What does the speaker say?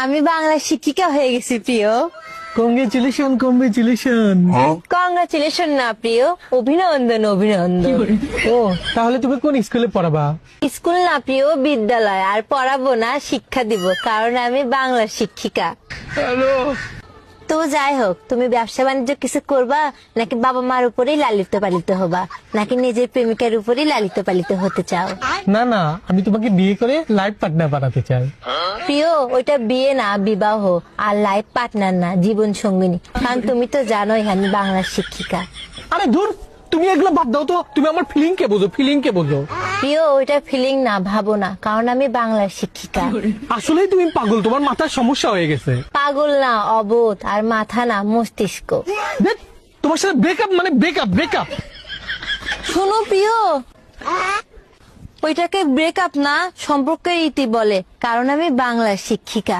আমি বাংলা শিক্ষিকা হয়ে গেছি প্রিয়। Congratulation congratulation. কংগ্রাচুলেশন না প্রিয়, অভিনন্দন অভিনন্দন। ও তাহলে তুমি কোন স্কুলে পড়াবা? স্কুল না প্রিয়, বিদ্যালয়। আর পড়াবো না, শিক্ষা দিব, কারণ আমি বাংলা শিক্ষিকা। হ্যালো। তো যাই হোক, তুমি ব্যবসা বাণিজ্য কিছু করবা, নাকি বাবা মার উপরেই লালিত পালিত হবা, নাকি নিজের প্রেমিকার উপরেই লালিত পালিত হতে চাও? না না, আমি তোমাকে বিয়ে করে লাইফ পার্টনার বানাতে চাই। প্রিয়, ওইটা বিয়ে না, বিবাহ। আর লাইফ পার্টনার না, জীবন সঙ্গিনী। কারণ তুমি তো জানোই আমি বাংলা শিক্ষিকা। আরে ধুর, তুমি এগুলো বাদ দাও তো, তুমি আমার ফিলিং কে বোঝো, ফিলিং কে বোঝো। প্রিয়, ওইটা ফিলিং না, ভাবো না, কারণ আমি বাংলা শিক্ষিকা। আসলেই তুমি পাগল, তোমার মাথার সমস্যা হয়ে গেছে। পাগল না, অবোধ। আর মাথা না, মস্তিষ্ক। দেখ, তোমার সাথে ব্রেকআপ মানে ব্রেকআপ ব্রেকআপ। শোনো প্রিয়, ওইটাকে ব্রেকআপ না, সম্পর্কের ইতি বলে, কারণ আমি বাংলা শিক্ষিকা।